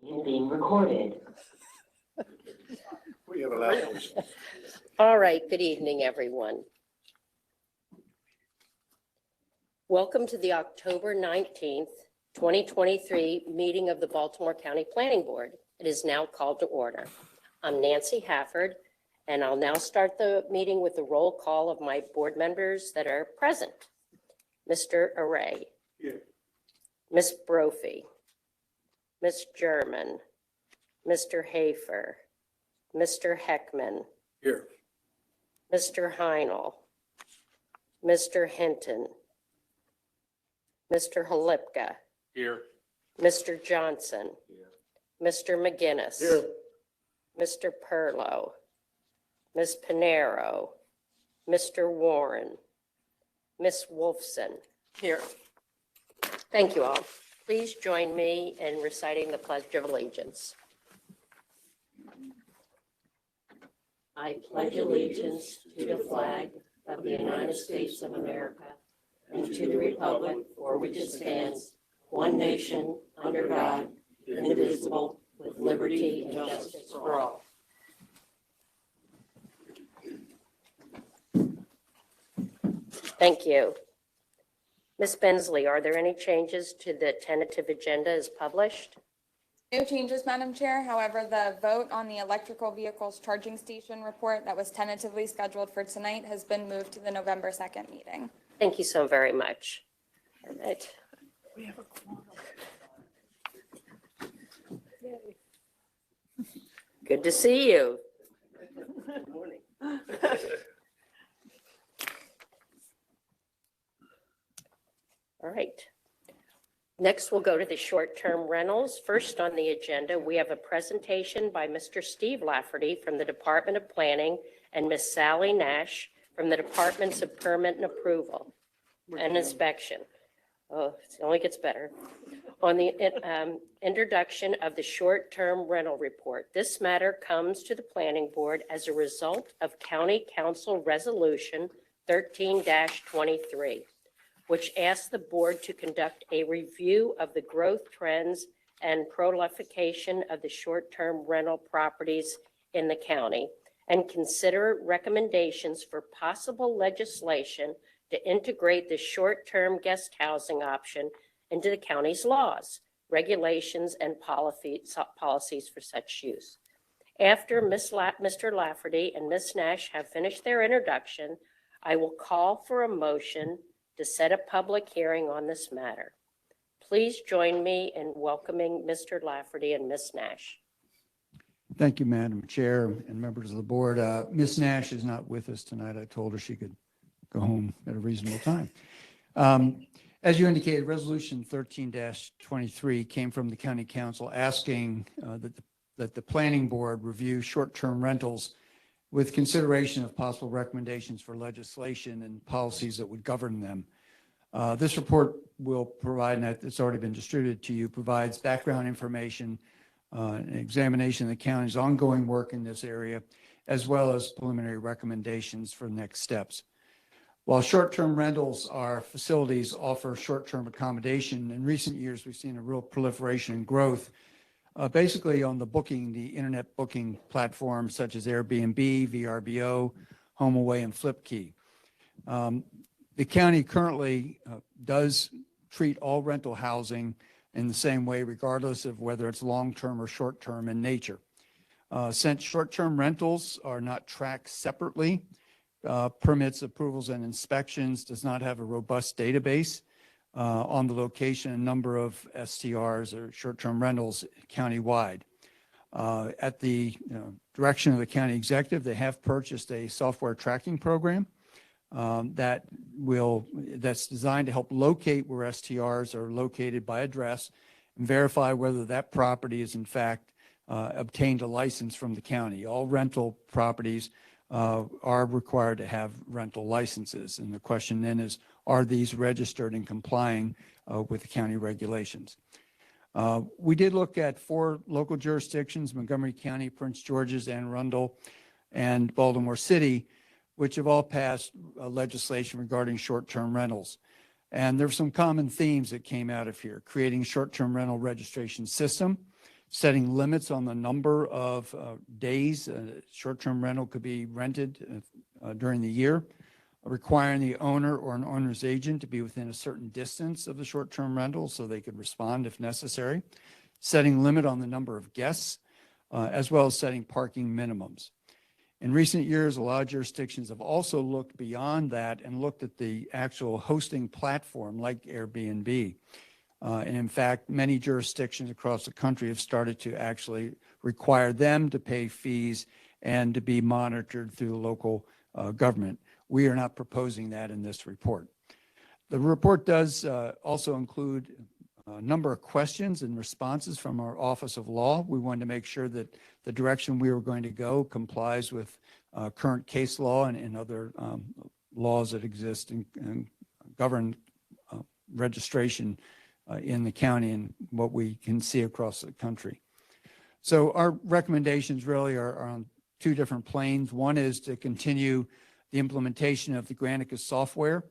Being recorded. We have a loud voice. All right, good evening, everyone. Welcome to the October 19th, 2023 meeting of the Baltimore County Planning Board. It is now called to order. I'm Nancy Hafford, and I'll now start the meeting with the roll call of my board members that are present. Mr. Array. Here. Ms. Brophy. Ms. German. Mr. Hafer. Mr. Heckman. Here. Mr. Heinel. Mr. Hinton. Mr. Halipka. Here. Mr. Johnson. Here. Mr. McGinnis. Here. Mr. Perlow. Ms. Pinero. Mr. Warren. Ms. Wolfson. Here. Thank you all. Please join me in reciting the Pledge of Allegiance. I pledge allegiance to the flag of the United States of America and to the republic for which it stands, one nation, under God, indivisible, with liberty and justice for all. Thank you. Ms. Bensley, are there any changes to the tentative agenda as published? No changes, Madam Chair. However, the vote on the electrical vehicles charging station report that was tentatively scheduled for tonight has been moved to the November 2nd meeting. Thank you so very much. All right. Good to see you. Good morning. All right. Next, we'll go to the short-term rentals. First on the agenda, we have a presentation by Mr. Steve Lafferty from the Department of Planning and Ms. Sally Nash from the Departments of Permit and Approval and Inspection. Oh, it only gets better. On the introduction of the short-term rental report. This matter comes to the Planning Board as a result of County Council Resolution 13-23. Which asks the board to conduct a review of the growth trends and proliferation of the short-term rental properties in the county and consider recommendations for possible legislation to integrate the short-term guest housing option into the county's laws, regulations, and policies for such use. After Mr. Lafferty and Ms. Nash have finished their introduction, I will call for a motion to set a public hearing on this matter. Please join me in welcoming Mr. Lafferty and Ms. Nash. Thank you, Madam Chair and members of the board. Ms. Nash is not with us tonight. I told her she could go home at a reasonable time. As you indicated, Resolution 13-23 came from the County Council asking that the Planning Board review short-term rentals with consideration of possible recommendations for legislation and policies that would govern them. This report will provide, and it's already been distributed to you, provides background information, an examination of the county's ongoing work in this area, as well as preliminary recommendations for next steps. While short-term rentals are facilities offer short-term accommodation, in recent years we've seen a real proliferation and growth basically on the internet booking platforms such as Airbnb, VRBO, HomeAway, and Flipkey. The county currently does treat all rental housing in the same way, regardless of whether it's long-term or short-term in nature. Since short-term rentals are not tracked separately, permits, approvals, and inspections does not have a robust database on the location and number of STRs or short-term rentals countywide. At the direction of the county executive, they have purchased a software tracking program that's designed to help locate where STRs are located by address and verify whether that property is in fact obtained a license from the county. All rental properties are required to have rental licenses. And the question then is, are these registered and complying with the county regulations? We did look at 4 local jurisdictions: Montgomery County, Prince George's, Anne Arundel, and Baltimore City, which have all passed legislation regarding short-term rentals. And there were some common themes that came out of here: creating a short-term rental registration system setting limits on the number of days short-term rental could be rented during the year, requiring the owner or an owner's agent to be within a certain distance of the short-term rental so they could respond if necessary, setting limit on the number of guests, as well as setting parking minimums. In recent years, a lot of jurisdictions have also looked beyond that and looked at the actual hosting platform like Airbnb. And in fact, many jurisdictions across the country have started to actually require them to pay fees and to be monitored through the local government. We are not proposing that in this report. The report does also include a number of questions and responses from our Office of Law. We wanted to make sure that the direction we were going to go complies with current case law and other laws that exist and govern registration in the county and what we can see across the country. So our recommendations really are on two different planes. One is to continue the implementation of the Granicus software,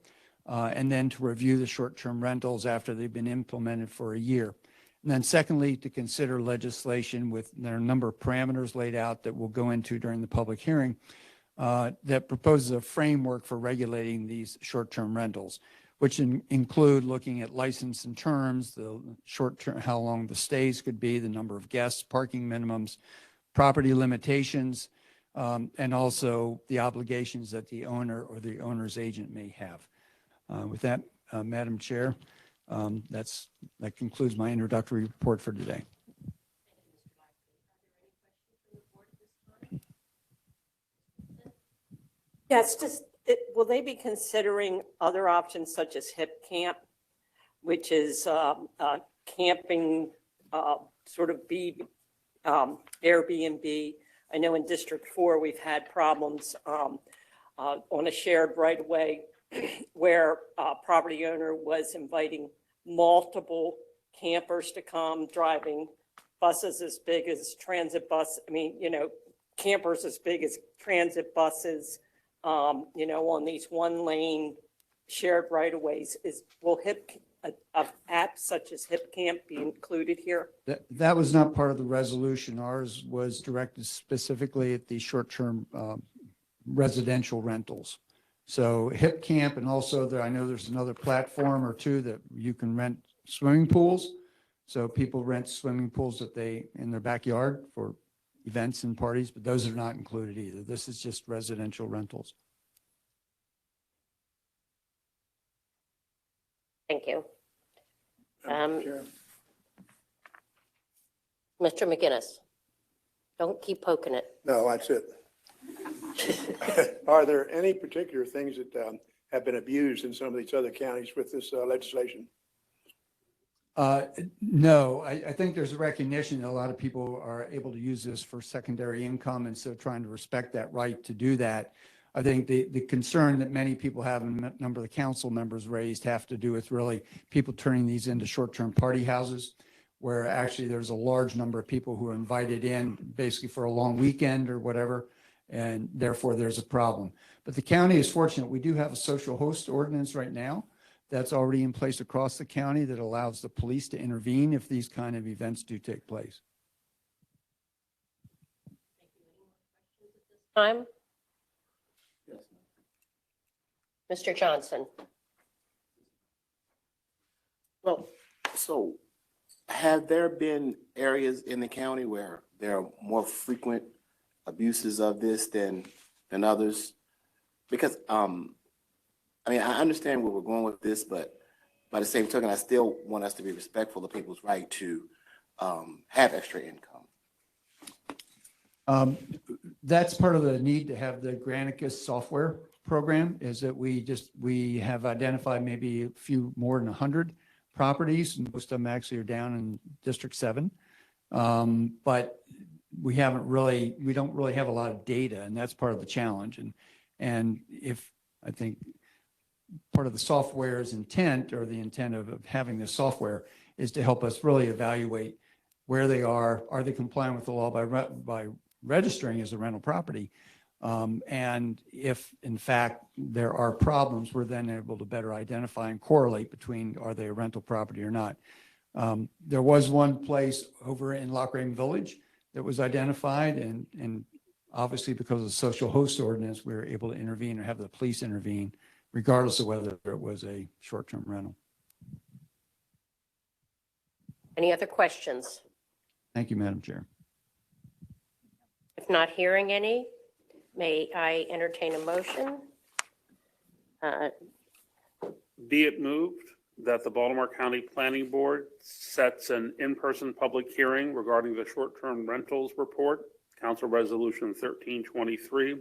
and then to review the short-term rentals after they've been implemented for a year. And then secondly, to consider legislation with there are a number of parameters laid out that we'll go into during the public hearing that proposes a framework for regulating these short-term rentals, which include looking at license and terms, the short-term, how long the stays could be, the number of guests, parking minimums, property limitations, and also the obligations that the owner or the owner's agent may have. With that, Madam Chair, that concludes my introductory report for today. Yes, will they be considering other options such as Hip Camp, which is camping sort of Airbnb? I know in District 4 we've had problems on a shared right-of-way where a property owner was inviting multiple campers to come, driving buses as big as transit bus. I mean, campers as big as transit buses, on these one-lane shared right-of-ways. Will apps such as Hip Camp be included here? That was not part of the resolution. Ours was directed specifically at the short-term residential rentals. So Hip Camp, and also I know there's another platform or two that you can rent swimming pools. So people rent swimming pools in their backyard for events and parties, but those are not included either. This is just residential rentals. Thank you. Sure. Mr. McGinnis, don't keep poking it. No, that's it. Are there any particular things that have been abused in some of these other counties with this legislation? No, I think there's a recognition that a lot of people are able to use this for secondary income, and so trying to respect that right to do that. I think the concern that many people have, and a number of the council members raised, have to do with really people turning these into short-term party houses, where actually there's a large number of people who are invited in basically for a long weekend or whatever, and therefore there's a problem. But the county is fortunate. We do have a social host ordinance right now that's already in place across the county that allows the police to intervene if these kind of events do take place. Time? Mr. Johnson. Well, so have there been areas in the county where there are more frequent abuses of this than others? Because, I understand where we're going with this, but by the same token, I still want us to be respectful of people's right to have extra income. That's part of the need to have the Granicus software program, is that we have identified maybe a few more than 100 properties, and most of them actually are down in District 7. But we don't really have a lot of data, and that's part of the challenge. And if I think part of the software's intent, or the intent of having this software, is to help us really evaluate where they are they complying with the law by registering as a rental property? And if in fact there are problems, we're then able to better identify and correlate between are they a rental property or not. There was one place over in Lock Raven Village that was identified, and obviously because of the social host ordinance, we were able to intervene or have the police intervene, regardless of whether it was a short-term rental. Any other questions? Thank you, Madam Chair. If not hearing any, may I entertain a motion? Be it moved that the Baltimore County Planning Board sets an in-person public hearing regarding the short-term rentals report, Council Resolution 1323,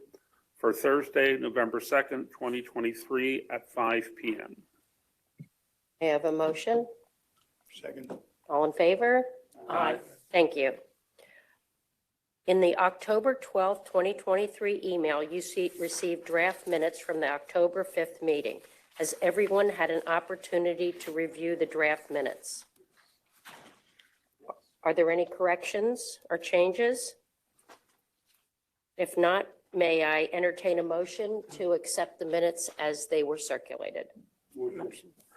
for Thursday, November 2nd, 2023 at 5 p.m. May I have a motion? Second. All in favor? Aye. Thank you. In the October 12th, 2023 email, you received draft minutes from the October 5th meeting. Has everyone had an opportunity to review the draft minutes? Are there any corrections or changes? If not, may I entertain a motion to accept the minutes as they were circulated?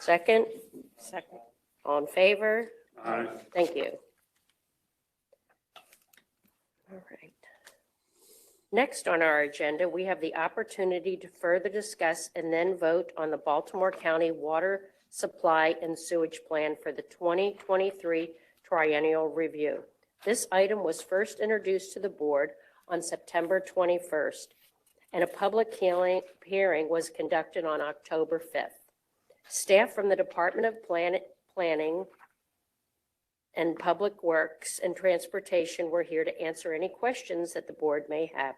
Second? Second. All in favor? Aye. Thank you. All right. Next on our agenda, we have the opportunity to further discuss and then vote on the Baltimore County Water Supply and Sewage Plan for the 2023 Triennial Review. This item was first introduced to the board on September 21st, and a public hearing was conducted on October 5th. Staff from the Department of Planning and Public Works and Transportation were here to answer any questions that the board may have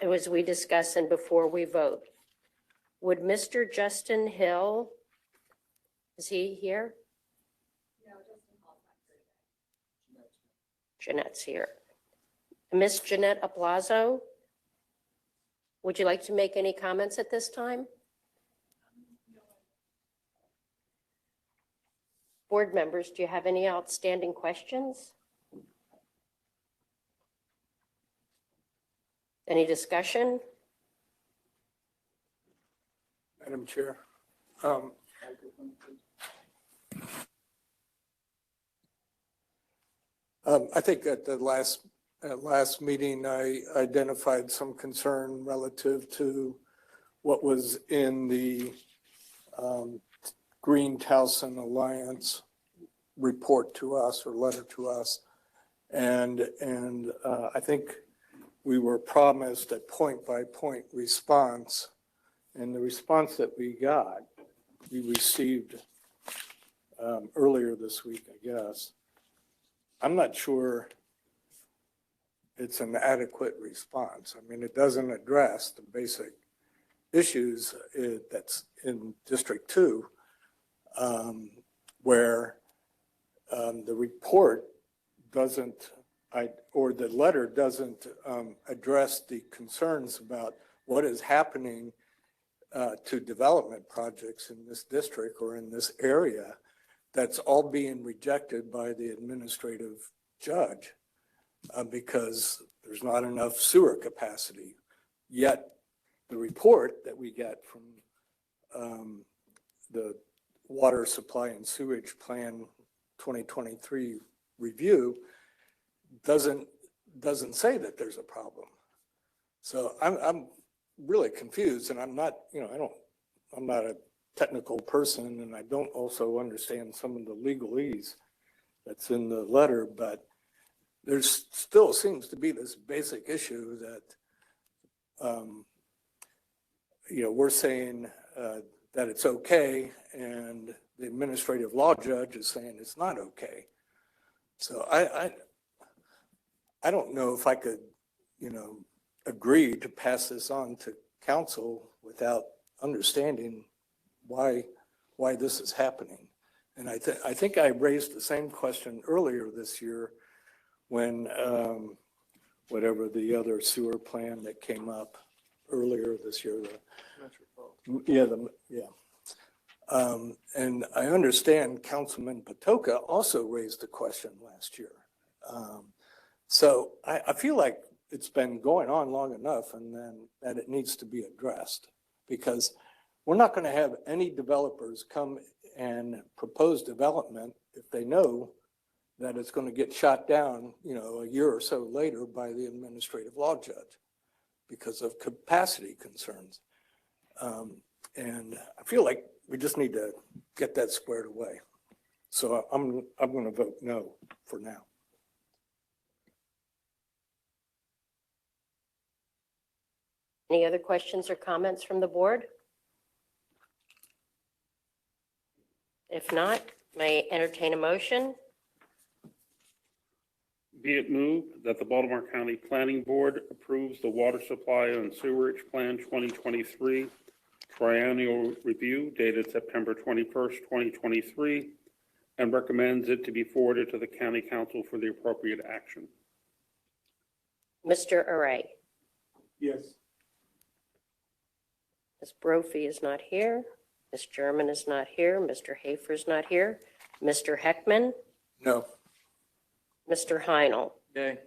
as we discuss and before we vote. Would Mr. Justin Hill, is he here? No, Justin Hall's not here. Jeanette's here. Miss Jeanette Aplazo, would you like to make any comments at this time? Board members, do you have any outstanding questions? Any discussion? Madam Chair. I think at the last meeting, I identified some concern relative to what was in the Green Towson Alliance report to us or letter to us. And I think we were promised a point-by-point response. And the response that we got, we received earlier this week, I guess. I'm not sure it's an adequate response. I mean, it doesn't address the basic issues that's in District 2, where the report doesn't, or the letter doesn't address the concerns about what is happening to development projects in this district or in this area. That's all being rejected by the administrative judge because there's not enough sewer capacity. Yet the report that we get from the Water Supply and Sewage Plan 2023 review doesn't say that there's a problem. So I'm really confused, and I'm not a technical person, and I don't also understand some of the legalese that's in the letter, but there still seems to be this basic issue that we're saying that it's okay, and the administrative law judge is saying it's not okay. So I don't know if I could, agree to pass this on to council without understanding why this is happening. And I think I raised the same question earlier this year when whatever the other sewer plan that came up earlier this year. And I understand Councilman Patoka also raised the question last year. So I feel like it's been going on long enough and then that it needs to be addressed, because we're not going to have any developers come and propose development if they know that it's going to get shot down, a year or so later by the administrative law judge because of capacity concerns. And I feel like we just need to get that squared away. So I'm going to vote no for now. Any other questions or comments from the board? If not, may I entertain a motion? Be it moved that the Baltimore County Planning Board approves the Water Supply and Sewerage Plan 2023 triennial review dated September 21st, 2023, and recommends it to be forwarded to the County Council for the appropriate action. Mr. Array? Yes. Ms. Brophy is not here. Ms. German is not here. Mr. Hafer is not here. Mr. Heckman? No. Mr. Heinel? Yay.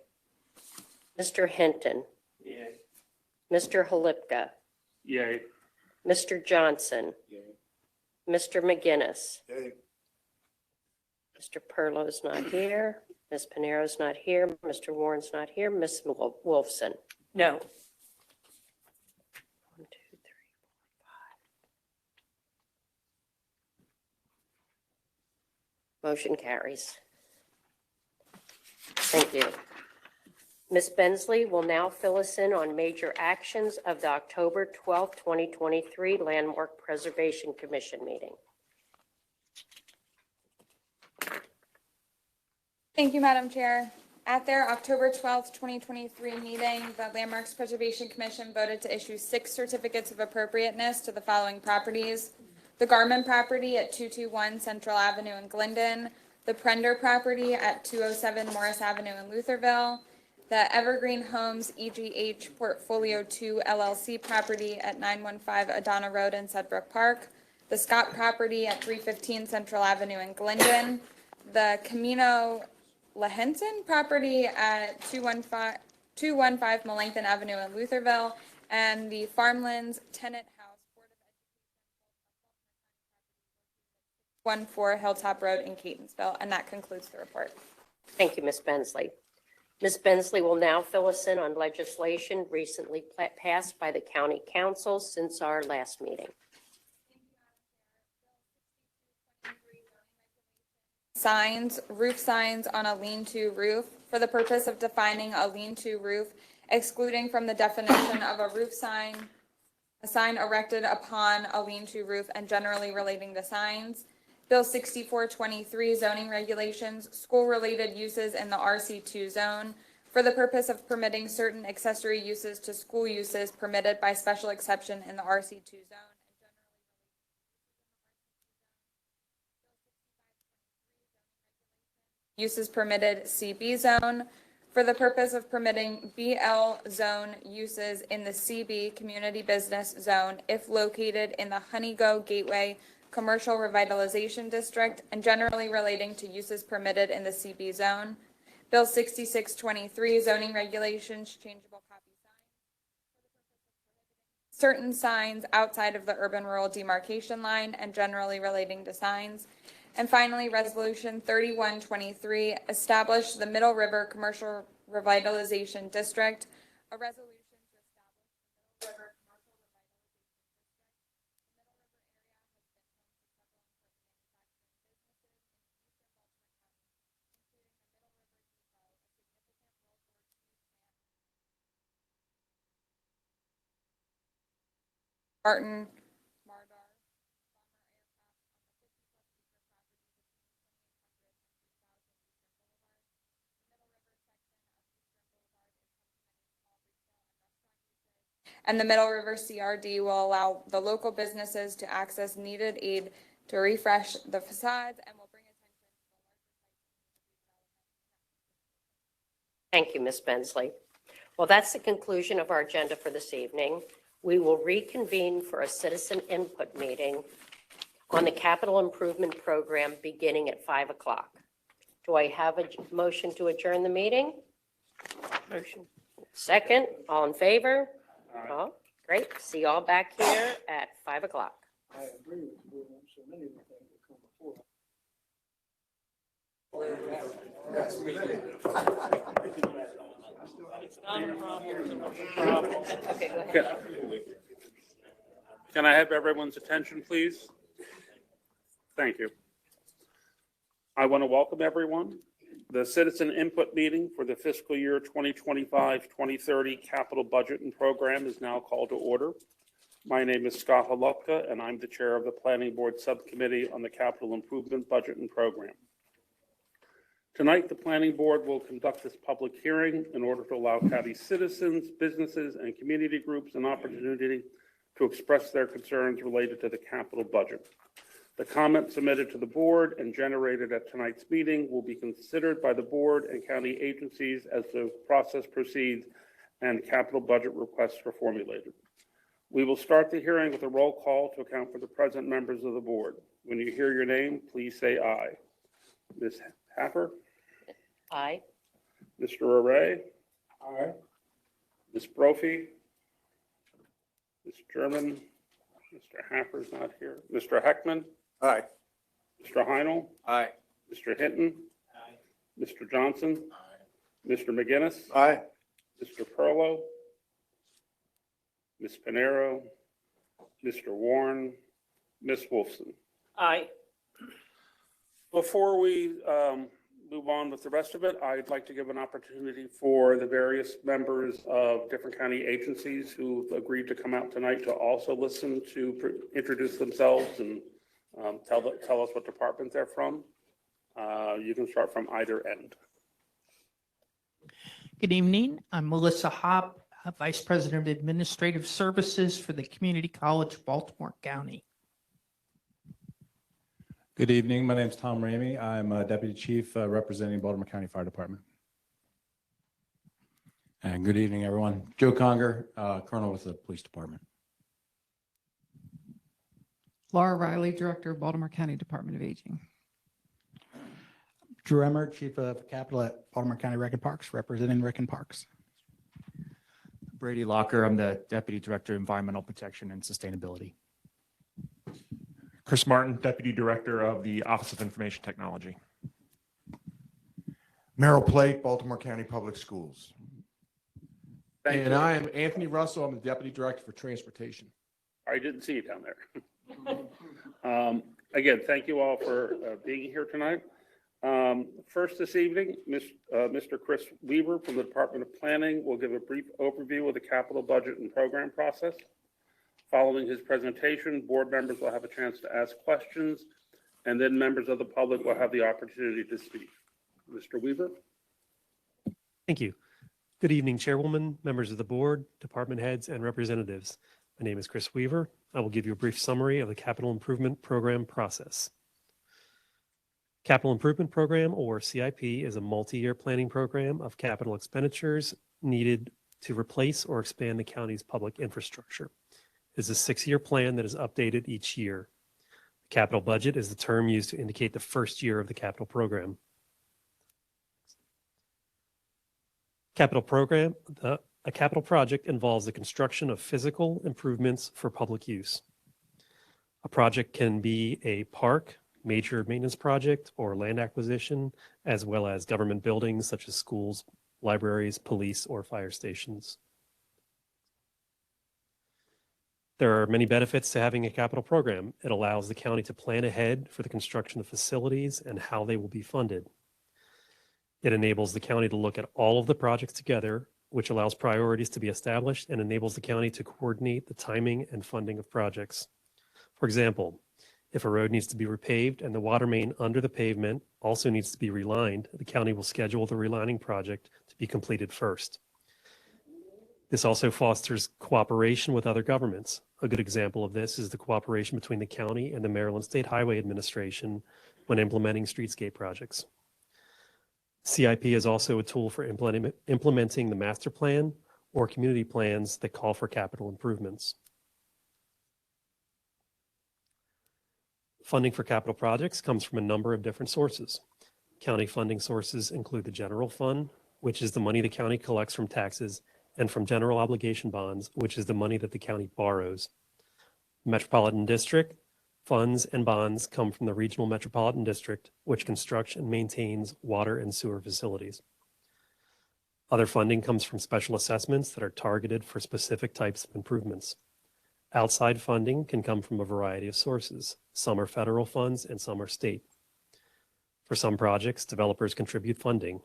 Mr. Hinton? Yay. Mr. Halipka? Yay. Mr. Johnson? Yay. Mr. McGinnis? Yay. Mr. Perlow's not here. Ms. Pinero's not here. Mr. Warren's not here. Ms. Wolfson? No. 1, 2, 3, 4, 5. Motion carries. Thank you. Ms. Bensley will now fill us in on major actions of the October 12th, 2023 Landmark Preservation Commission meeting. Thank you, Madam Chair. At their October 12th, 2023 meeting, the Landmarks Preservation Commission voted to issue 6 certificates of appropriateness to the following properties: the Garmin property at 221 Central Avenue in Glendon, the Prender property at 207 Morris Avenue in Lutherville, the Evergreen Homes EGH Portfolio 2 LLC property at 915 Adana Road in Sedbrook Park, the Scott property at 315 Central Avenue in Glendon, the Camino La Henson property at 215 Melanchthon Avenue in Lutherville, and the Farmlands Tenant House Board of Education 14 Hilltop Road in Catonsville. And that concludes the report. Thank you, Ms. Bensley. Ms. Bensley will now fill us in on legislation recently passed by the County Council since our last meeting. Signs, roof signs on a lean-to roof for the purpose of defining a lean-to roof, excluding from the definition of a roof sign, a sign erected upon a lean-to roof and generally relating to signs. Bill 6423 zoning regulations, school-related uses in the RC2 zone for the purpose of permitting certain accessory uses to school uses permitted by special exception in the RC2 zone. Uses permitted CB zone for the purpose of permitting BL zone uses in the CB community business zone if located in the Honeygo Gateway Commercial Revitalization District and generally relating to uses permitted in the CB zone. Bill 6623 zoning regulations, changeable copy signs. Certain signs outside of the urban-rural demarcation line and generally relating to signs. And finally, Resolution 3123, establish the Middle River Commercial Revitalization District, a resolution to establish the Middle River Commercial Revitalization District in the eastern Baltimore County, including the Middle River Depot, a significant world war II plant. Barton, Mardar, bomber aircraft on the 50-plus acre property between 2800 and 3000 Eastern Boulevard. The Middle River section of Eastern Boulevard is complementing small retail and restaurant uses. And the Middle River CRD will allow the local businesses to access needed aid to refresh the facades and will bring attention to the larger. Thank you, Ms. Bensley. Well, that's the conclusion of our agenda for this evening. We will reconvene for a citizen input meeting on the capital improvement program beginning at 5 o'clock. Do I have a motion to adjourn the meeting? Motion. Second, all in favor? Oh, great. See you all back here at 5 o'clock. I agree with you on so many of the things that come before. Can can I have everyone's attention, please? Thank you. I want to welcome everyone. The citizen input meeting for the fiscal year 2025-2030 capital budget and program is now called to order. My name is Scott Holupka, and I'm the chair of the Planning Board Subcommittee on the Capital Improvement Budget and Program. Tonight, the Planning Board will conduct this public hearing in order to allow county citizens, businesses, and community groups an opportunity to express their concerns related to the capital budget. The comments submitted to the board and generated at tonight's meeting will be considered by the board and county agencies as the process proceeds and capital budget requests are formulated. We will start the hearing with a roll call to account for the present members of the board. When you hear your name, please say aye. Ms. Happer? Aye. Mr. Array? Aye. Ms. Brophy? Ms. German? Mr. Happer's not here. Mr. Heckman? Aye. Mr. Heinel? Aye. Mr. Hinton? Aye. Mr. Johnson? Aye. Mr. McGinnis? Aye. Mr. Perlow? Ms. Panero? Mr. Warren? Ms. Wolfson? Aye. Before we move on with the rest of it, I'd like to give an opportunity for the various members of different county agencies who've agreed to come out tonight to also listen to introduce themselves and tell us what department they're from. You can start from either end. Good evening. I'm Melissa Hopp, Vice President of Administrative Services for the Community College, Baltimore County. Good evening. My name is Tom Ramey. I'm Deputy Chief representing Baltimore County Fire Department. And good evening, everyone. Joe Conger, Colonel with the Police Department. Laura Riley, Director of Baltimore County Department of Aging. Drew Emmer, Chief of Capital at Baltimore County Rec and Parks, representing Rec and Parks. Brady Locker, I'm the Deputy Director of Environmental Protection and Sustainability. Chris Martin, Deputy Director of the Office of Information Technology. Merrill Plate, Baltimore County Public Schools. Thank And you. I am Anthony Russell. I'm the Deputy Director for Transportation. I didn't see you down there. Again, thank you all for being here tonight. First this evening, Mr. Chris Weaver from the Department of Planning will give a brief overview of the capital budget and program process. Following his presentation, board members will have a chance to ask questions, and then members of the public will have the opportunity to speak. Mr. Weaver? Thank you. Good evening, Chairwoman, members of the board, department heads, and representatives. My name is Chris Weaver. I will give you a brief summary of the Capital Improvement Program process. Capital Improvement Program, or CIP, is a multi-year planning program of capital expenditures needed to replace or expand the county's public infrastructure. It is a 6-year plan that is updated each year. The capital budget is the term used to indicate the first year of the capital program. Capital program, a capital project involves the construction of physical improvements for public use. A project can be a park, major maintenance project, or land acquisition, as well as government buildings such as schools, libraries, police, or fire stations. There are many benefits to having a capital program. It allows the county to plan ahead for the construction of facilities and how they will be funded. It enables the county to look at all of the projects together, which allows priorities to be established and enables the county to coordinate the timing and funding of projects. For example, if a road needs to be repaved and the water main under the pavement also needs to be relined, the county will schedule the relining project to be completed first. This also fosters cooperation with other governments. A good example of this is the cooperation between the county and the Maryland State Highway Administration when implementing streetscape projects. CIP is also a tool for implementing the master plan or community plans that call for capital improvements. Funding for capital projects comes from a number of different sources. County funding sources include the general fund, which is the money the county collects from taxes, and from general obligation bonds, which is the money that the county borrows. Metropolitan District, Funds and bonds come from the Regional Metropolitan District, which constructs and maintains water and sewer facilities. Other funding comes from special assessments that are targeted for specific types of improvements. Outside funding can come from a variety of sources. Some are federal funds and some are state. For some projects, developers contribute funding.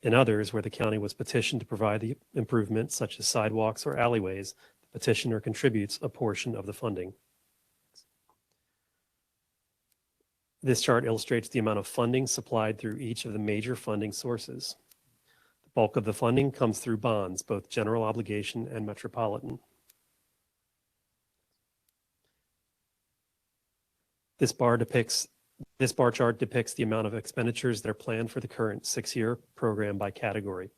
In others, where the county was petitioned to provide the improvements such as sidewalks or alleyways, the petitioner contributes a portion of the funding. This chart illustrates the amount of funding supplied through each of the major funding sources. The bulk of the funding comes through bonds, both general obligation and metropolitan. This bar chart depicts the amount of expenditures that are planned for the current 6-year program by category.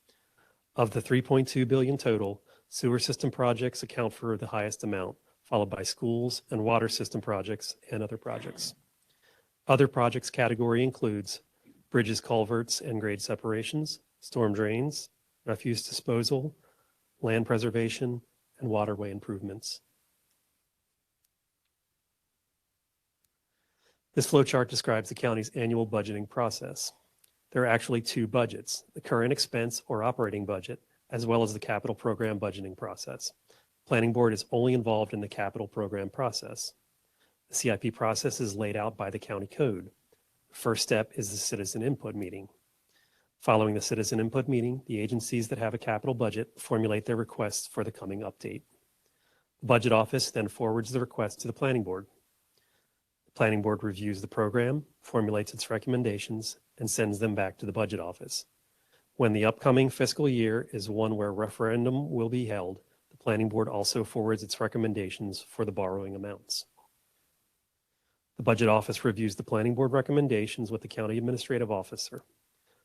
Of the $3.2 billion total, sewer system projects account for the highest amount, followed by schools and water system projects and other projects. Other projects category includes bridges, culverts, and grade separations, storm drains, refuse disposal, land preservation, and waterway improvements. This flowchart describes the county's annual budgeting process. There are actually two budgets, the current expense or operating budget, as well as the capital program budgeting process. The Planning Board is only involved in the capital program process. The CIP process is laid out by the county code. The first step is the citizen input meeting. Following the citizen input meeting, the agencies that have a capital budget formulate their requests for the coming update. The Budget Office then forwards the request to the Planning Board. The Planning Board reviews the program, formulates its recommendations, and sends them back to the Budget Office. When the upcoming fiscal year is one where referendum will be held, the Planning Board also forwards its recommendations for the borrowing amounts. The Budget Office reviews the Planning Board recommendations with the County Administrative Officer.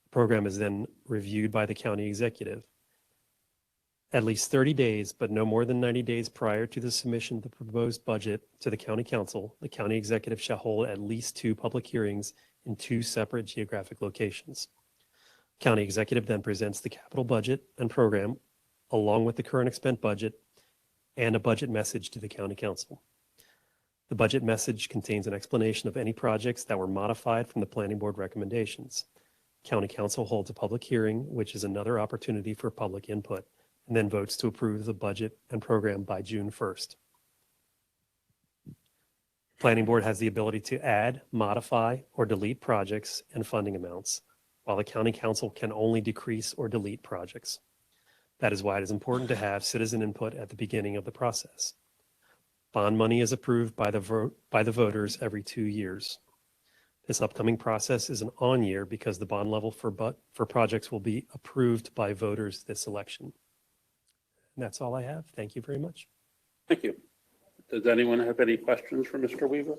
The program is then reviewed by the County Executive. At least 30 days, but no more than 90 days prior to the submission of the proposed budget to the County Council, the County Executive shall hold at least 2 public hearings in 2 separate geographic locations. County Executive then presents the capital budget and program, along with the current expense budget and a budget message to the County Council. The budget message contains an explanation of any projects that were modified from the Planning Board recommendations. County Council holds a public hearing, which is another opportunity for public input, and then votes to approve the budget and program by June 1st. Planning Board has the ability to add, modify, or delete projects and funding amounts, while the County Council can only decrease or delete projects. That is why it is important to have citizen input at the beginning of the process. Bond money is approved by the voters every 2 years. This upcoming process is an on year because the bond level for projects will be approved by voters this election. And that's all I have. Thank you very much. Thank you. Does anyone have any questions for Mr. Weaver?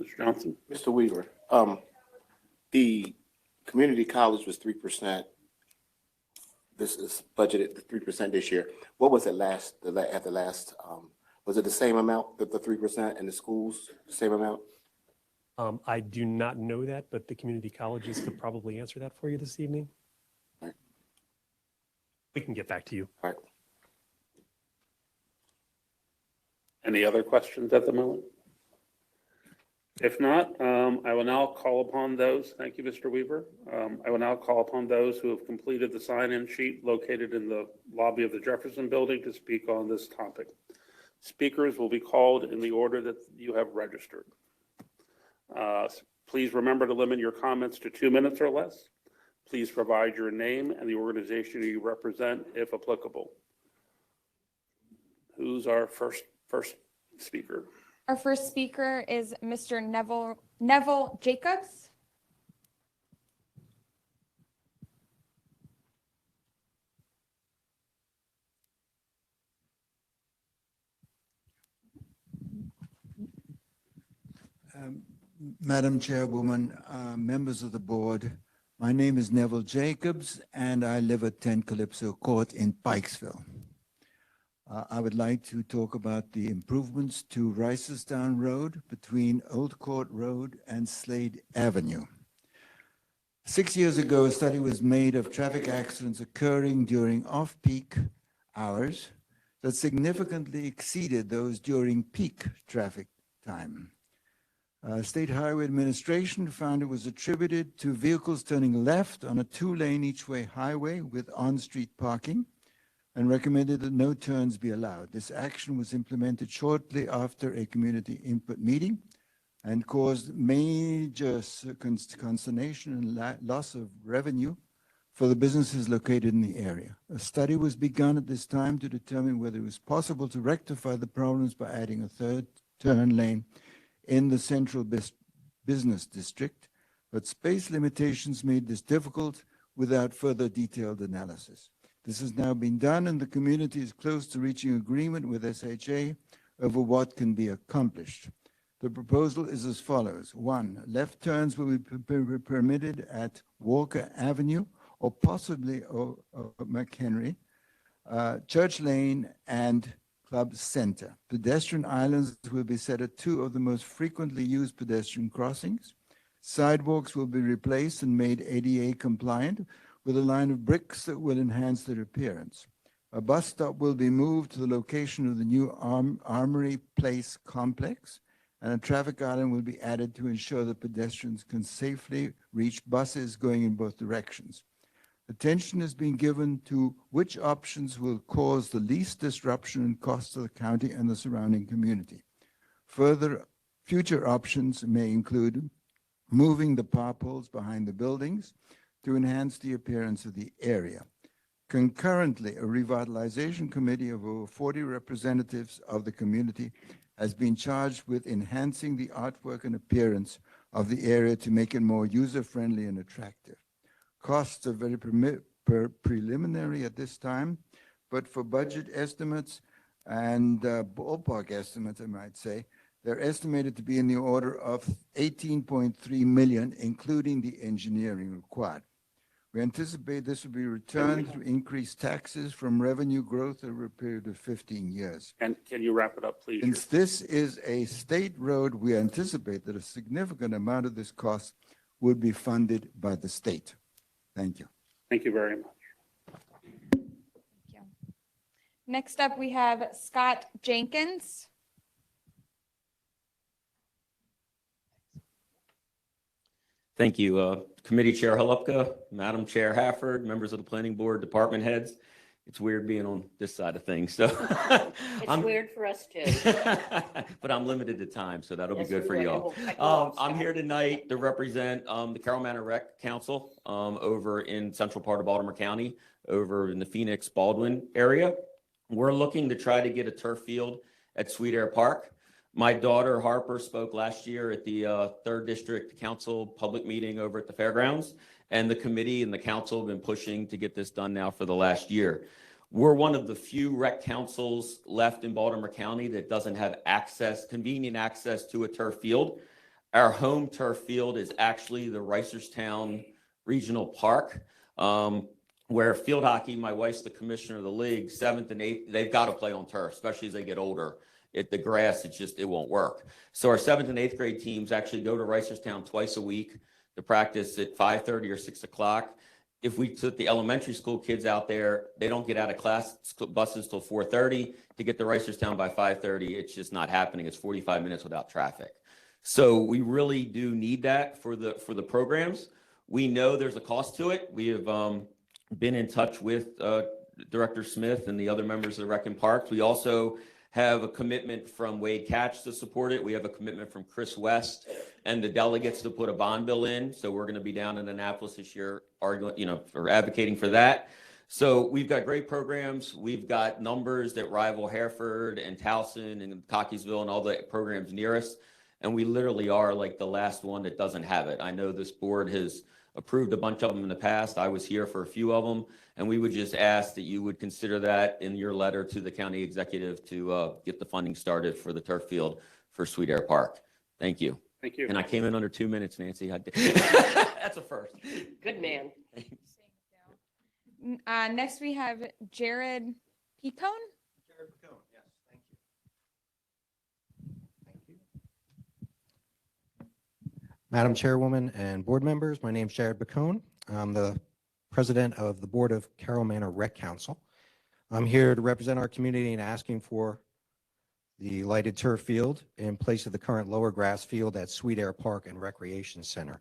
Mr. Johnson? Mr. Weaver, the community college was 3%. This is budgeted 3% this year. What was it at the last, was it the same amount, the 3%, and the schools, the same amount? I do not know that, but the community colleges could probably answer that for you this evening. Right. We can get back to you. All right. Any other questions at the moment? If not, I will now call upon those, thank you, Mr. Weaver. I will now call upon those who have completed the sign-in sheet located in the lobby of the Jefferson Building to speak on this topic. Speakers will be called in the order that you have registered. Please remember to limit your comments to 2 minutes or less. Please provide your name and the organization you represent if applicable. Who's our first speaker? Our first speaker is Mr. Neville Jacobs. Madam Chairwoman, members of the board, my name is Neville Jacobs, and I live at 10 Calypso Court in Pikesville. I would like to talk about the improvements to Ricestown Road between Old Court Road and Slade Avenue. 6 years ago, a study was made of traffic accidents occurring during off-peak hours, that significantly exceeded those during peak traffic time. State Highway Administration found it was attributed to vehicles turning left on a 2-lane each-way highway with on-street parking, and recommended that no turns be allowed. This action was implemented shortly after a community input meeting and caused major consternation and loss of revenue for the businesses located in the area. A study was begun at this time to determine whether it was possible to rectify the problems by adding a third turn lane in the central business district, but space limitations made this difficult without further detailed analysis. This has now been done, and the community is close to reaching agreement with SHA over what can be accomplished. The proposal is as follows. 1, left turns will be permitted at Walker Avenue or possibly McHenry, Church Lane, and Club Center. Pedestrian islands will be set at 2 of the most frequently used pedestrian crossings. Sidewalks will be replaced and made ADA compliant with a line of bricks that will enhance their appearance. A bus stop will be moved to the location of the new Armory Place complex, and a traffic island will be added to ensure that pedestrians can safely reach buses going in both directions. Attention is being given to which options will cause the least disruption and cost to the county and the surrounding community. Future options may include moving the power poles behind the buildings to enhance the appearance of the area. Concurrently, a revitalization committee of over 40 representatives of the community has been charged with enhancing the artwork and appearance of the area to make it more user-friendly and attractive. Costs are very preliminary at this time, but for budget estimates and ballpark estimates, I might say, they're estimated to be in the order of $18.3 million, including the engineering required. We anticipate this will be returned through increased taxes from revenue growth over a period of 15 years. And can you wrap it up, please? Since this is a state road, we anticipate that a significant amount of this cost would be funded by the state. Thank you. Thank you very much. Thank you. Next up, we have Scott Jenkins. Thank you. Committee Chair Halupka, Madam Chair Hafford, members of the Planning Board, department heads. It's weird being on this side of things. So It's weird for us too. but I'm limited to time, so that'll Yes, be good for we y'all. will. I'm here tonight to represent the Carroll Manor Rec Council over in central part of Baltimore County, over in the Phoenix Baldwin area. We're looking to try to get a turf field at Sweet Air Park. My daughter Harper spoke last year at the 3rd District Council public meeting over at the fairgrounds, and the committee and the council have been pushing to get this done now for the last year. We're one of the few rec councils left in Baltimore County that doesn't have convenient access to a turf field. Our home turf field is actually the Reisterstown Regional Park, where field hockey, my wife's the commissioner of the league, 7th and 8th, they've got to play on turf, especially as they get older. The grass, it won't work. So our 7th and 8th grade teams actually go to Reisterstown twice a week to practice at 5:30 or 6 o'clock. If we took the elementary school kids out there, they don't get out of class buses till 4:30 to get to Reisterstown by 5:30. It's just not happening. It's 45 minutes without traffic. So we really do need that for the programs. We know there's a cost to it. We have been in touch with Director Smith and the other members of the Rec and Parks. We also have a commitment from Wade Catch to support it. We have a commitment from Chris West and the delegates to put a bond bill in. So we're going to be down in Annapolis this year arguing, or advocating for that. So we've got great programs. We've got numbers that rival Hereford and Towson and Cockeysville and all the programs near us. And we literally are like the last one that doesn't have it. I know this board has approved a bunch of them in the past. I was here for a few of them. And we would just ask that you would consider that in your letter to the county executive to get the funding started for the turf field for Sweet Air Park. Thank you. Thank you. And I came in under 2 minutes, Nancy. That's a first. Good man. Next, we have Jared Picone. Jared Picone, yes, thank you. Madam Chairwoman and board members, my name is Jared Picone. I'm the president of the board of Carroll Manor Rec Council. I'm here to represent our community and asking for the lighted turf field in place of the current lower grass field at Sweet Air Park and Recreation Center.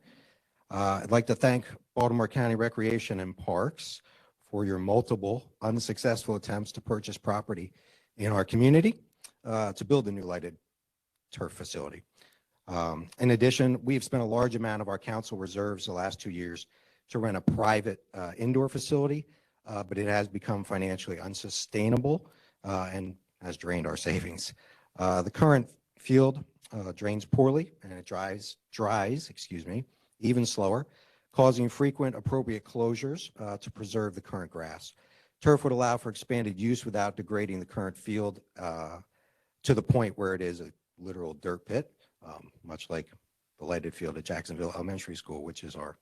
I'd like to thank Baltimore County Recreation and Parks for your multiple unsuccessful attempts to purchase property in our community to build a new lighted turf facility. In addition, we've spent a large amount of our council reserves the last 2 years to rent a private indoor facility, but it has become financially unsustainable and has drained our savings. The current field drains poorly and it dries, even slower, causing frequent appropriate closures to preserve the current grass. Turf would allow for expanded use without degrading the current field to the point where it is a literal dirt pit, much like the lighted field at Jacksonville Elementary School, which is our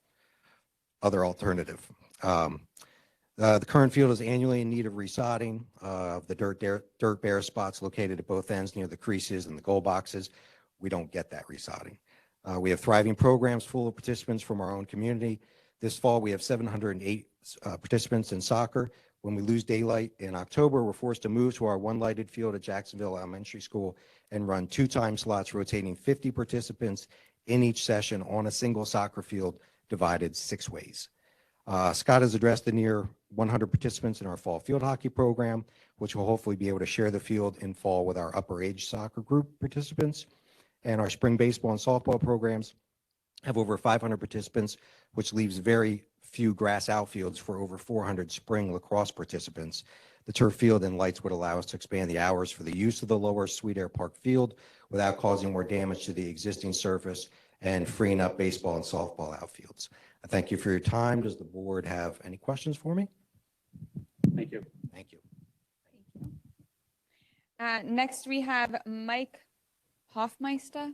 other alternative. The current field is annually in need of resodding. The dirt bare spots located at both ends near the creases and the goal boxes, we don't get that resodding. We have thriving programs full of participants from our own community. This fall, we have 708 participants in soccer. When we lose daylight in October, we're forced to move to our one lighted field at Jacksonville Elementary School and run 2 time slots, rotating 50 participants in each session on a single soccer field divided 6 ways. Scott has addressed the near 100 participants in our fall field hockey program, which will hopefully be able to share the field in fall with our upper age soccer group participants. And our spring baseball and softball programs have over 500 participants, which leaves very few grass outfields for over 400 spring lacrosse participants. The turf field and lights would allow us to expand the hours for the use of the lower Sweet Air Park field without causing more damage to the existing surface and freeing up baseball and softball outfields. I thank you for your time. Does the board have any questions for me? Thank you. Thank you. Next, we have Mike Hoffmeister.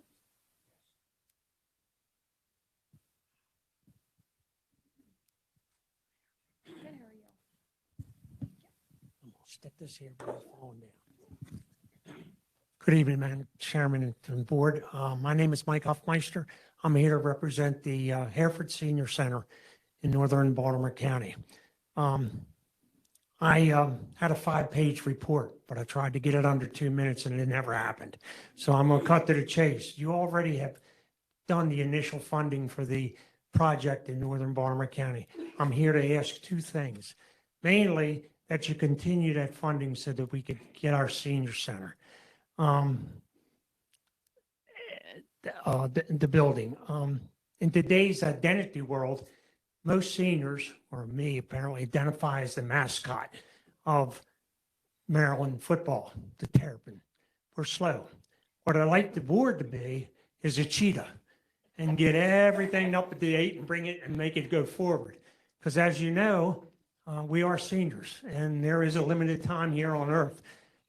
Stick this here, but it's falling down. Good evening, Madam Chairman and Board. My name is Mike Hoffmeister. I'm here to represent the Hereford Senior Center in northern Baltimore County. I had a 5-page report, but I tried to get it under 2 minutes and it never happened. So I'm going to cut to the chase. You already have done the initial funding for the project in northern Baltimore County. I'm here to ask 2 things. Mainly, that you continue that funding so that we could get our senior center. The building. In today's identity world, most seniors, or me apparently, identify as the mascot of Maryland football, the Terrapin. We're slow. What I'd like the board to be is a cheetah and get everything up to date and bring it and make it go forward. Because as you know, we are seniors and there is a limited time here on earth,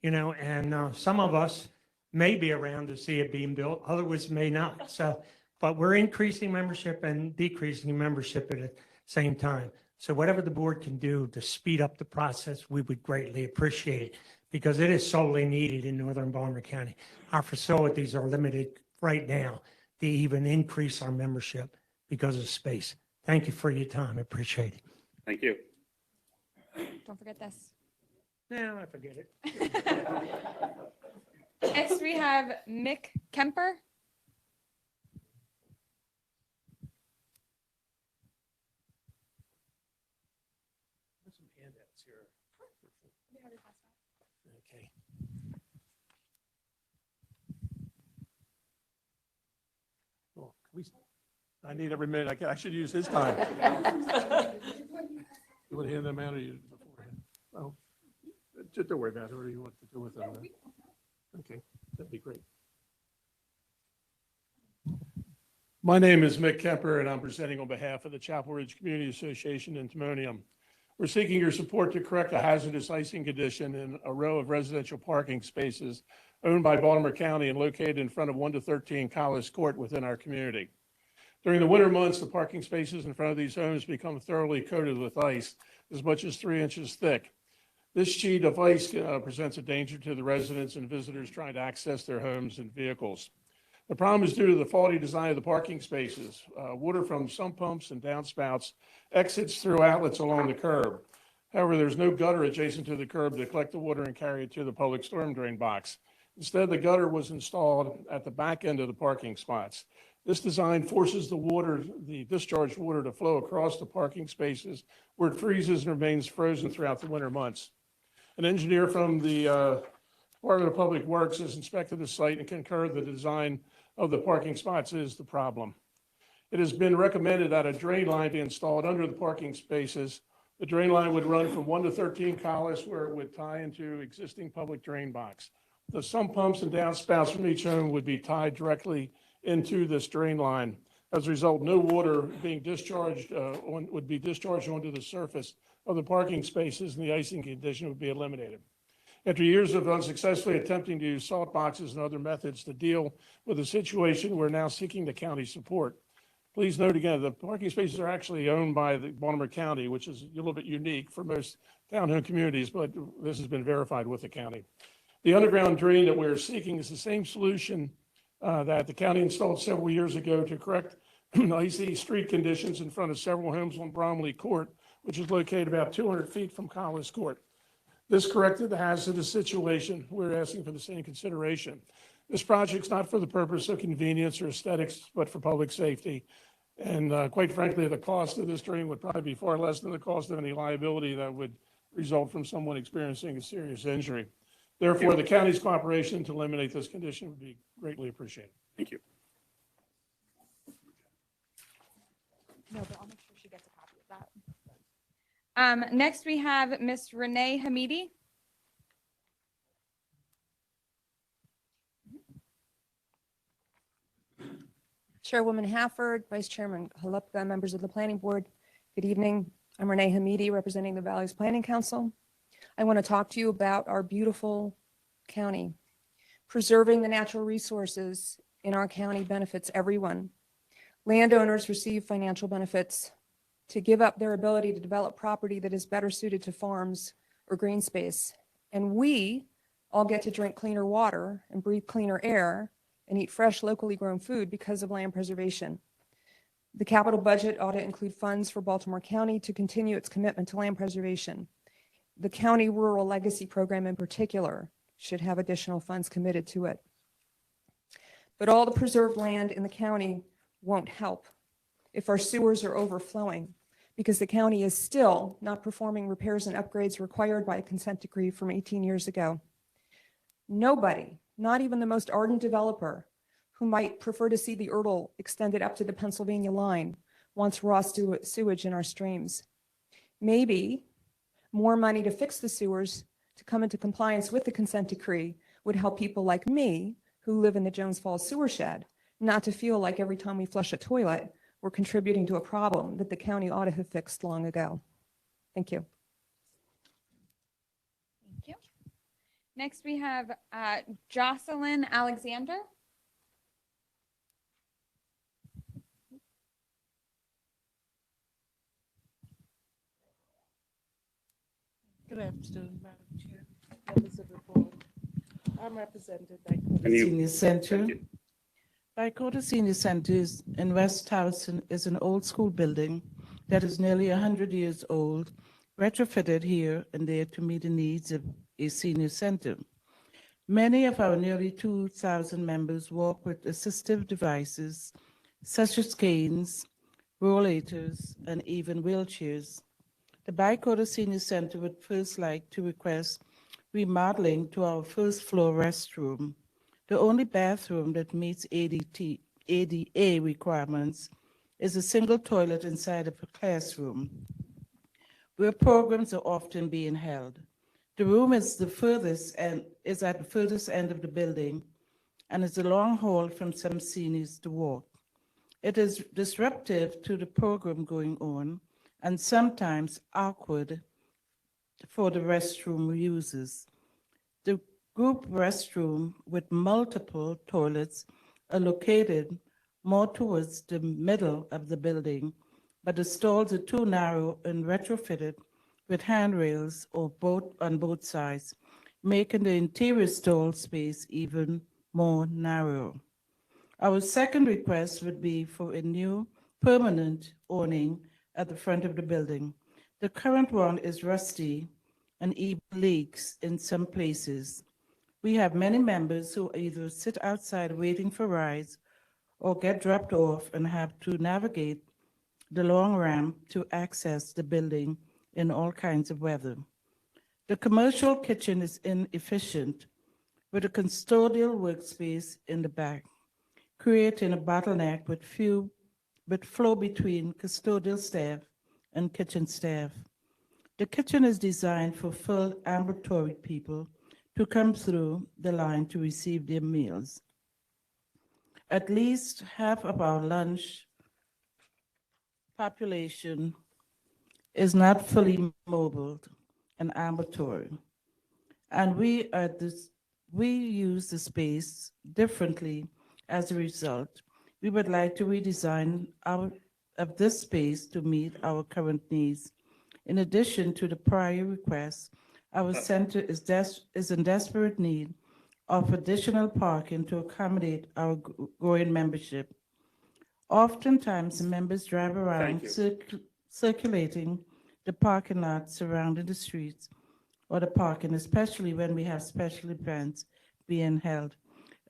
and some of us may be around to see it being built, others may not. So, but we're increasing membership and decreasing membership at the same time. So whatever the board can do to speed up the process, we would greatly appreciate it because it is sorely needed in northern Baltimore County. Our facilities are limited right now to even increase our membership because of space. Thank you for your time. I appreciate it. Thank you. Don't forget this. No, I forget it. Next, we have Mick Kemper. Some handouts here. Okay. Oh, I need every minute. I should use his time. You want to hand them out or you beforehand? Oh, just don't worry about it. What do you want to do with them? Okay, that'd be great. My name is Mick Kemper, and I'm presenting on behalf of the Chapel Ridge Community Association in Timonium. We're seeking your support to correct a hazardous icing condition in a row of residential parking spaces owned by Baltimore County and located in front of 1 to 13 Collis Court within our community. During the winter months, the parking spaces in front of these homes become thoroughly coated with ice, as much as 3 inches thick. This sheet of ice presents a danger to the residents and visitors trying to access their homes and vehicles. The problem is due to the faulty design of the parking spaces. Water from sump pumps and downspouts exits through outlets along the curb. However, there's no gutter adjacent to the curb to collect the water and carry it to the public storm drain box. Instead, the gutter was installed at the back end of the parking spots. This design forces the discharged water to flow across the parking spaces where it freezes and remains frozen throughout the winter months. An engineer from the Department of Public Works has inspected the site and concurred the design of the parking spots is the problem. It has been recommended that a drain line be installed under the parking spaces. The drain line would run from 1 to 13 Collis, where it would tie into existing public drain box. The sump pumps and downspouts from each home would be tied directly into this drain line. As a result, no water being discharged would be discharged onto the surface of the parking spaces, and the icing condition would be eliminated. After years of unsuccessfully attempting to use salt boxes and other methods to deal with the situation, we're now seeking the county's support. Please note again, the parking spaces are actually owned by the Baltimore County, which is a little bit unique for most townhome communities, but this has been verified with the county. The underground drain that we're seeking is the same solution that the county installed several years ago to correct icy street conditions in front of several homes on Bromley Court, which is located about 200 feet from Collis Court. This corrected the hazardous situation. We're asking for the same consideration. This project's not for the purpose of convenience or aesthetics, but for public safety. And quite frankly, the cost of this drain would probably be far less than the cost of any liability that would result from someone experiencing a serious injury. Therefore, the county's cooperation to eliminate this condition would be greatly appreciated. Thank you. No, but I'll make sure she gets a copy of that. Next, we have Miss Renee Hamidi. Chairwoman Hafford, Vice Chairman Halupka, members of the Planning Board, good evening. I'm Renee Hamidi, representing the Valley's Planning Council. I want to talk to you about our beautiful county. Preserving the natural resources in our county benefits everyone. Landowners receive financial benefits to give up their ability to develop property that is better suited to farms or green space. And we all get to drink cleaner water and breathe cleaner air and eat fresh, locally grown food because of land preservation. The capital budget ought to include funds for Baltimore County to continue its commitment to land preservation. The County Rural Legacy Program in particular should have additional funds committed to it. But all the preserved land in the county won't help if our sewers are overflowing, because the county is still not performing repairs and upgrades required by a consent decree from 18 years ago. Nobody, not even the most ardent developer who might prefer to see the Erdl extended up to the Pennsylvania line, wants raw sewage in our streams. Maybe more money to fix the sewers to come into compliance with the consent decree would help people like me who live in the Jones Falls sewer shed, not to feel like every time we flush a toilet, we're contributing to a problem that the county ought to have fixed long ago. Thank you. Thank you. Next, we have Jocelyn Alexander. Good afternoon, Madam Chair, members of the board. I'm represented by Coda And you- Senior Center. Thank you. Coda Senior Center in West Towson is an old school building that is nearly 100 years old, retrofitted here and there to meet the needs of a senior center. Many of our nearly 2,000 members walk with assistive devices such as canes, rollators, and even wheelchairs. The Coda Senior Center would first like to request remodeling to our first floor restroom. The only bathroom that meets ADA requirements is a single toilet inside of a classroom, where programs are often being held. The room is at the furthest end of the building, and is a long haul from some seniors to walk. It is disruptive to the program going on, and sometimes awkward for the restroom users. The group restroom with multiple toilets are located more towards the middle of the building, but the stalls are too narrow and retrofitted with handrails on both sides, making the interior stall space even more narrow. Our second request would be for a new permanent awning at the front of the building. The current one is rusty and even leaks in some places. We have many members who either sit outside waiting for rides or get dropped off and have to navigate the long ramp to access the building in all kinds of weather. The commercial kitchen is inefficient with a custodial workspace in the back, creating a bottleneck with flow between custodial staff and kitchen staff. The kitchen is designed for full ambulatory people to come through the line to receive their meals. At least half of our lunch population is not fully mobile and ambulatory. And we use the space differently as a result. We would like to redesign of this space to meet our current needs. In addition to the prior requests, our center is in desperate need of additional parking to accommodate our growing membership. Oftentimes, the members drive around circulating the parking lot surrounding the streets or the parking, especially when we have special events being held.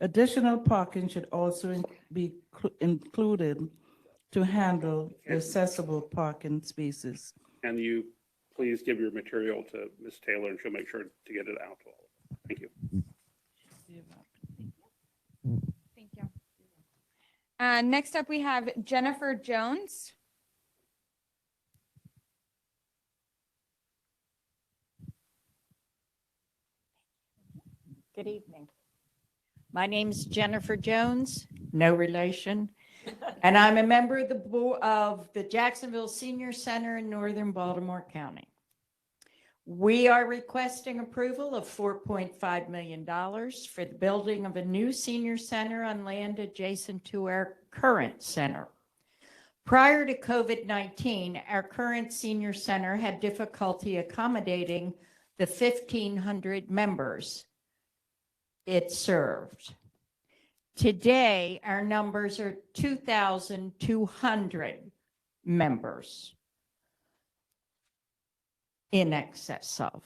Additional parking should also be included to handle the accessible parking spaces. Can you please give your material to Ms. Taylor, and she'll make sure to get it out to all of us. Thank you. Thank you. Next up, we have Jennifer Jones. Good evening. My name's Jennifer Jones, no relation, and I'm a member of the board of the Jacksonville Senior Center in Northern Baltimore County. We are requesting approval of $4.5 million for the building of a new senior center on land adjacent to our current center. Prior to COVID-19, our current senior center had difficulty accommodating the 1,500 members it served. Today, our numbers are 2,200 members in excess of.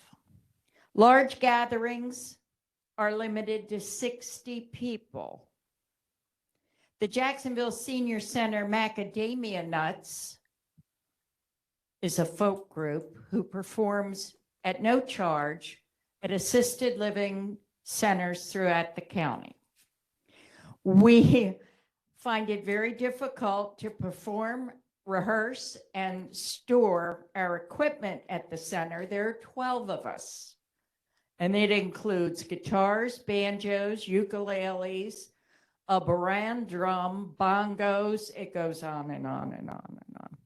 Large gatherings are limited to 60 people. The Jacksonville Senior Center Macadamia Nuts is a folk group who performs at no charge at assisted living centers throughout the county. We find it very difficult to perform, rehearse, and store our equipment at the center. There are 12 of us, and it includes guitars, banjos, ukuleles, a baran drum, bongos. It goes on and on and on and on.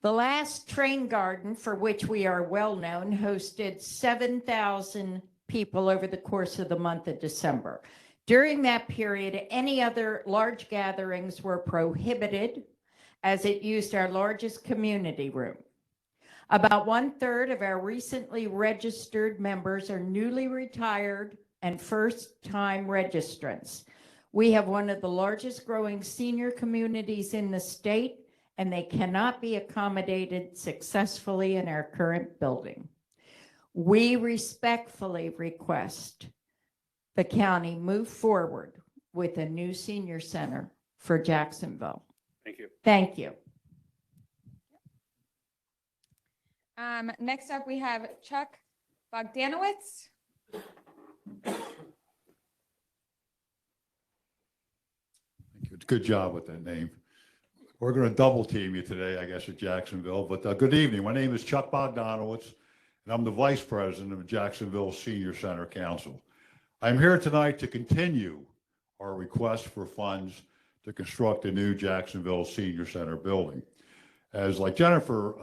The last Train Garden, for which we are well known, hosted 7,000 people over the course of the month of December. During that period, any other large gatherings were prohibited as it used our largest community room. About 1/3 of our recently registered members are newly retired and first-time registrants. We have one of the largest growing senior communities in the state, and they cannot be accommodated successfully in our current building. We respectfully request the county move forward with a new senior center for Jacksonville. Thank you. Thank you. Next up, we have Chuck Bogdanowitz. Good job with that name. We're going to double team you today, I guess, at Jacksonville. But good evening. My name is Chuck Bogdanowitz, and I'm the Vice President of Jacksonville Senior Center Council. I'm here tonight to continue our request for funds to construct a new Jacksonville Senior Center building. As Jennifer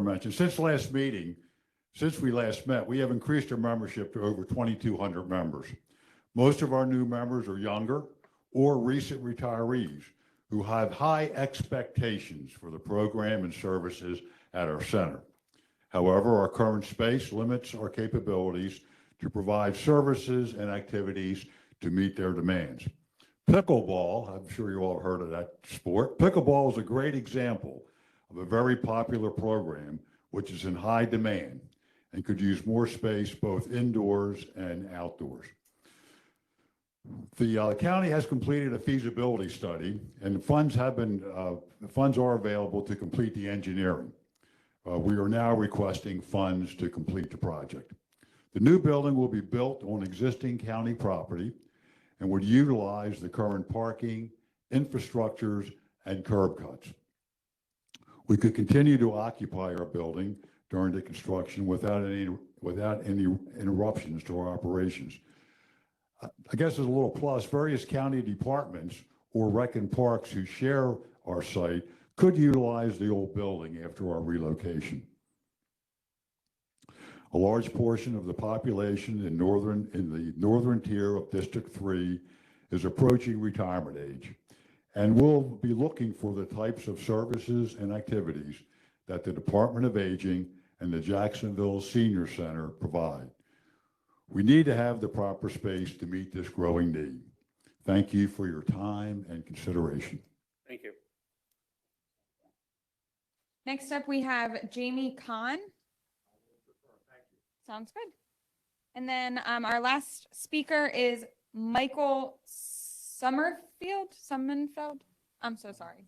mentioned, since we last met, we have increased our membership to over 2,200 members. Most of our new members are younger or recent retirees who have high expectations for the program and services at our center. However, our current space limits our capabilities to provide services and activities to meet their demands. Pickleball, I'm sure you all heard of that sport. Pickleball is a great example of a very popular program which is in high demand and could use more space both indoors and outdoors. The county has completed a feasibility study, and funds are available to complete the engineering. We are now requesting funds to complete the project. The new building will be built on existing county property and would utilize the current parking, infrastructures, and curb cuts. We could continue to occupy our building during the construction without any interruptions to our operations. I guess as a little plus, various county departments or rec and parks who share our site could utilize the old building after our relocation. A large portion of the population in the northern tier of District 3 is approaching retirement age and will be looking for the types of services and activities that the Department of Aging and the Jacksonville Senior Center provide. We need to have the proper space to meet this growing need. Thank you for your time and consideration. Thank you. Next up, we have Jamie Kahn. Sounds good. And then our last speaker is Michael Summenfeld. I'm so sorry.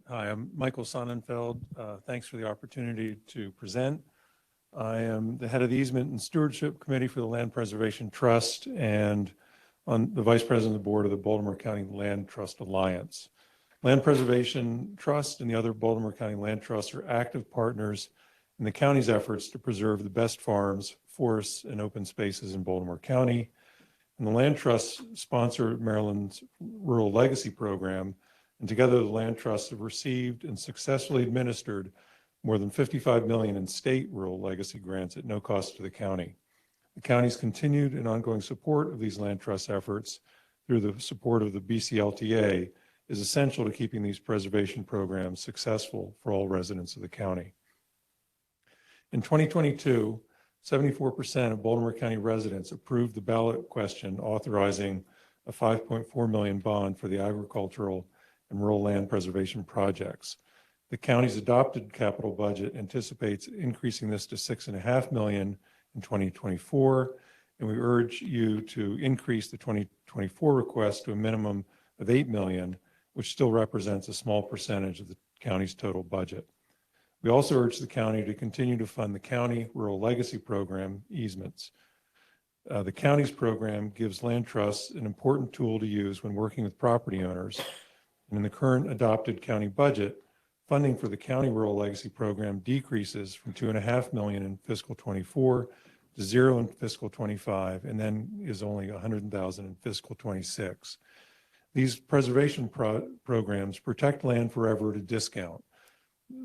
Hi, I'm Michael Sonnenfeld. Thanks for the opportunity to present. I am the head of the Easement and Stewardship Committee for the Land Preservation Trust and on the Vice President of the Board of the Baltimore County Land Trust Alliance. Land Preservation Trust and the other Baltimore County Land Trusts are active partners in the county's efforts to preserve the best farms, forests, and open spaces in Baltimore County. And the Land Trusts sponsor Maryland's Rural Legacy Program, and together the land trusts have received and successfully administered more than $55 million in state rural legacy grants at no cost to the county. The county's continued and ongoing support of these land trust efforts through the support of the BCLTA is essential to keeping these preservation programs successful for all residents of the county. In 2022, 74% of Baltimore County residents approved the ballot question authorizing a $5.4 million bond for the agricultural and rural land preservation projects. The county's adopted capital budget anticipates increasing this to $6.5 million in 2024, and we urge you to increase the 2024 request to a minimum of $8 million, which still represents a small percentage of the county's total budget. We also urge the county to continue to fund the County Rural Legacy Program easements. The county's program gives land trusts an important tool to use when working with property owners. And in the current adopted county budget, funding for the County Rural Legacy Program decreases from $2.5 million in fiscal 24 to $0 in fiscal 25, and then is only $100,000 in fiscal 26. These preservation programs protect land forever at a discount.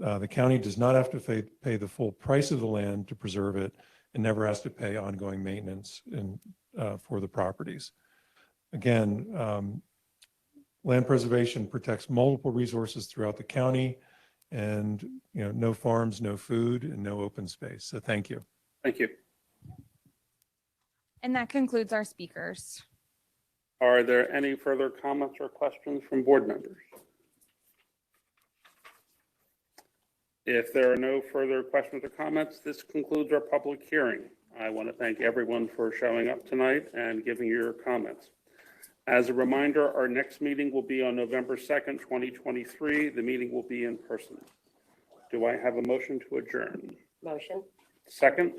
The county does not have to pay the full price of the land to preserve it and never has to pay ongoing maintenance for the properties. Again, land preservation protects multiple resources throughout the county and no farms, no food, and no open space. So thank you. Thank you. And that concludes our speakers. Are there any further comments or questions from board members? If there are no further questions or comments, this concludes our public hearing. I want to thank everyone for showing up tonight and giving your comments. As a reminder, our next meeting will be on November 2nd, 2023. The meeting will be in person. Do I have a motion to adjourn? Motion. Second?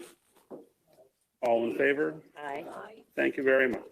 All in favor? Aye. Thank you very much.